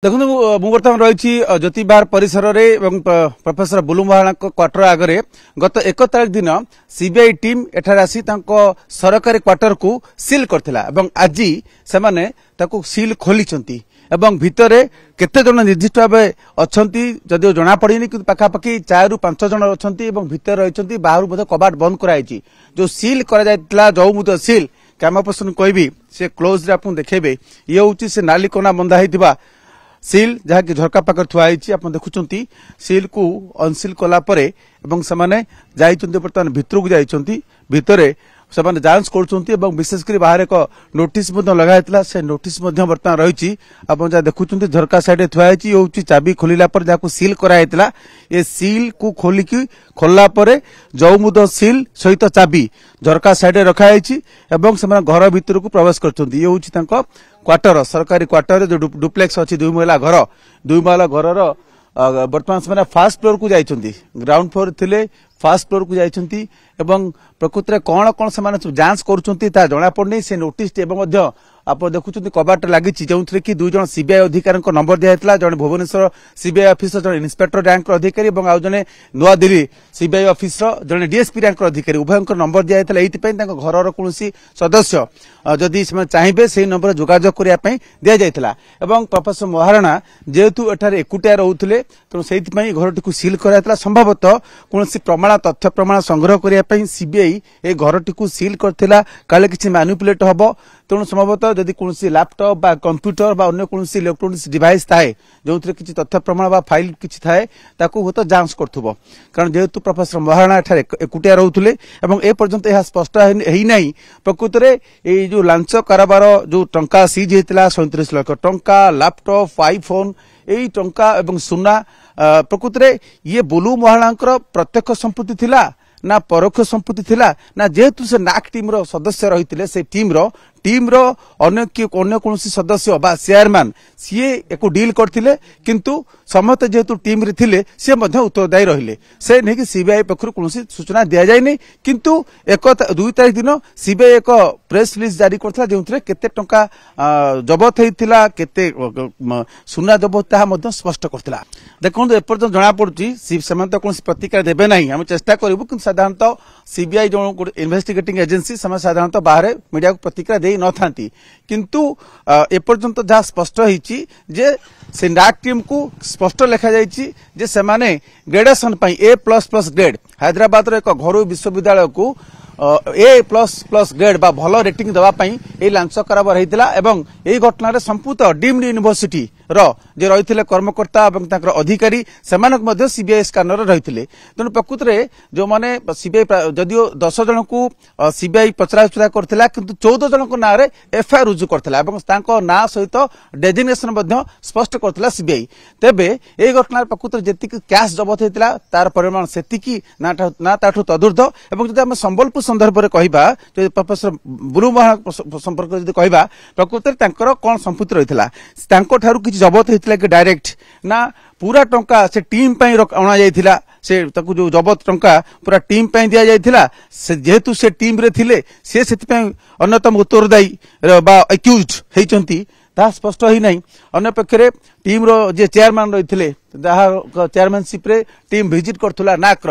देखो मु बर्तमान रही ज्योतिबार परिसर में प्रोफेसर बुलु महाराणा क्वार्टर आगे गत 1 तारिख दिन सीबीआई टीम एठार आसी सरकारी क्वार्टर को सील करथिला एवं आज से माने ताकू सील खोली एवं भितरे केते जन निर्दिष्ट भाव अच्छा जदिव जना पड़ी कि पाखापाखि 4 ରୁ 5 जन अच्छा भितर रही बाहर कबाट बंद कराई जो सील करा जो मुझे सील कैमरा पर्सन कहबी से क्लोज आपको देखेबे ये हूँ से नाली कोना बंधा होता सील जहाँकि झरका पाखे थुआई आप देखुं सील को अनसील कलापर बर्तमान भितर को जाइए भितर से जांच कर विशेषकर बाहर एक नोटिस लगाई से नोटिस बर्तमान रही आप जहाँ देखुं झरका साइड थुआई हूँ चाबी खोलला जहाँ सील कराइला ये सील को खोलिकी खोलला जौमुद सील सहित चाबी झरका साइड रखाई से घर भितर को प्रवेश कर क्वार्टर सरकारी क्वार्टर जो डुप्लेक्स अच्छी 2 महला घर 2 महला घर बर्तमान से फास्ट फ्लोर को जाइए ग्राउंड फ्लोर थिले फास्ट फ्लोर को जाइए प्रकृत में कौन कौन से जांच कर जना पड़नी से नोटिस आप देखुं कबाट लगी जो कि 2 जन सीबीआई अधिकारी नंबर दिया जड़े भुवनेश्वर सीबीआई ऑफिसर जड़े इन्स्पेक्टर रैंक अधिकारी और जड़े नुआ दिल्ली सीबीआई ऑफिसर जड़े डीएसपी रैंक अधिकारी उभय नंबर दिया घर कौन सदस्य जदि चाहिए से नंबर जोगाजोग करने दि जाता प्रोफेसर महाराणा जेहेतु एठार एकुटिया रोते तेणु से घर टी सील कराइला संभवतः कौन प्रमाण तथ्य प्रमाण संग्रह करने सीबीआई ए घर टी सील करथिला काले किछि मैनिपुलेट हबो तेणु संभवतः जदि कौन लैपटॉप बा कंप्यूटर बा अन्य कौन इलेक्ट्रोनिक्स डिवाइस थाए जो किसी तथ्य प्रमाण बा फाइल किछि थाए ताकू हो तो जांच करथुबो कारण जेहेतु प्रोफेसर महाराणा एठार एकुटिया रोते ए पर्यंत यह स्पष्ट है नहीं प्रकृत में जो लांच कारोबार जो टंका सीज होता 37 लाख टंका लैपटॉप आईफोन यही टंका एवं सुना प्रकृत में ये बुलु महाराणा प्रत्यक्ष संपत्ति थिला ना परोक्ष संपत्ति थिला ना जेहेतु से नाक टीम रो सदस्य रही से टीम रो अन्य कौन सदस्य बा चेयरमैन सी एक डील करथिले किंतु समस्त जेहेतु टीम रे थिले सी उत्तरदायी रहिले से नहीं कि सीबीआई पक्षर कौन सूचना दि जाए किंतु 2 तारिख दिन सीबीआई एक प्रेस रिलीज जारी करथिला जेउथरे केते टंका जबत हेतिला केते सुना जबत ताहा स्पष्ट करथिला देखो एपर्यंत जना पड़ुची सेमान कौन प्रतिक्रिया देबे नहीं हम चेष्टा करिबु कि साधारणतः सीबीआई जो इन्वेस्टिगेटिंग एजेंसी समय साधारणतः बाहर मीडिया को प्रतिक्रिया दे न थांती किंतु एपर्यंत जहाँ स्पष्ट होईची जे से नाक टीम को स्पष्ट लिखा जाइए जे से माने ग्रेडेशन A++ ग्रेड हैदराबाद रो एक घरोई विश्वविद्यालय को A++ ग्रेड बा भल रेटिंग देवाई ये लांच कारोबार होता एवं यही घटना संपुत डीम्ड यूनिवर्सिटी जे रही कर्मकर्ता और अधिकारी से सीबीआई स्कानर रही तेणु प्रकृत में जो मैंने सीबीआई जदियो 10 जन को सीबीआई पचराउचरा करथिला किंतु 14 जन ना एफआईआर रुजु करथिला ना सहित डेजिग्नेशन स्पष्ट करथिला सीबीआई तेबे ए घटना प्रकृत में जी कैश जबत होता तार परिमाण सेतिकी ना ताठू तदूर्ध एवं जदि आम संबलपुर संदर्भ में कहबा प्रोफेसर बुलु महाराणा संपर्क जदि कहबा प्रकृत में कौन संपत्ति रही जबत होता कि डायरेक्ट ना पूरा टंका से टीम अणा जाइथिला से जो जबत टंका पूरा टीम दि जाइथिला से जेहेतु से टीम रे थिले से अन्यतम उत्तरदायी बा एक्यूज्ड हेचंती ता स्पष्ट ही नहीं अन्य पक्षरे टीम रो जे चेयरमैन रही चेयरमैनशिप रे टीम विजिट करथुला नाक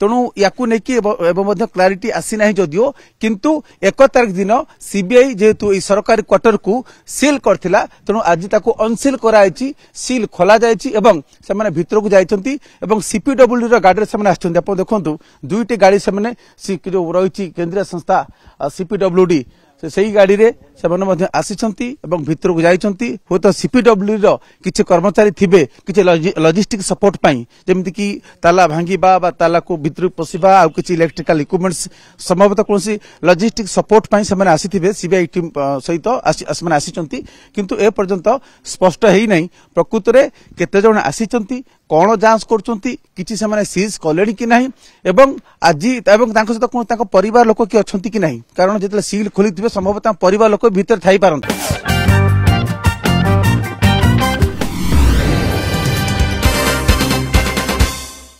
तेणु या क्लारिटी आसी ना जदियो किंतु 1 तारिख दिन सीबीआई जेहेतु सरकारी क्वार्टर को सील करथिला तेणु आज ताको अनसील कराई सील खोला जायछि एवं से भितर को जाइछंती एवं सीपीडब्ल्यू रो गाड़ी से आछंती आप देखंतु 2टी गाड़ी से जो रही केंद्रीय संस्था सीपीडब्ल्यूडी से गाड़ी रे से आसीचंती एवं भितर को जाइछंती हो तो सीपीडब्ल्यू रो किछि कर्मचारी थिबे किछि लॉजिस्टिक सपोर्ट पई जेमिति कि ताला भांगीबा बा ताला को भितर पसिबा आ किछि इलेक्ट्रिकल इक्विपमेंट्स संभवतः कोनसी लॉजिस्टिक सपोर्ट पई से आसीथिबे सीबीआई टीम सहित आसीचंती किंतु ए पर्यंत स्पष्ट हेई नै प्रकृत रे केते जण आसीचंती कौन जांच कर सीज कले कि नहीं एवं आज सहित परिवार लोक किए अच्छा कि नहीं कारण जो सील खोली संभवतः परिवार लोक भीतर थी पारंते।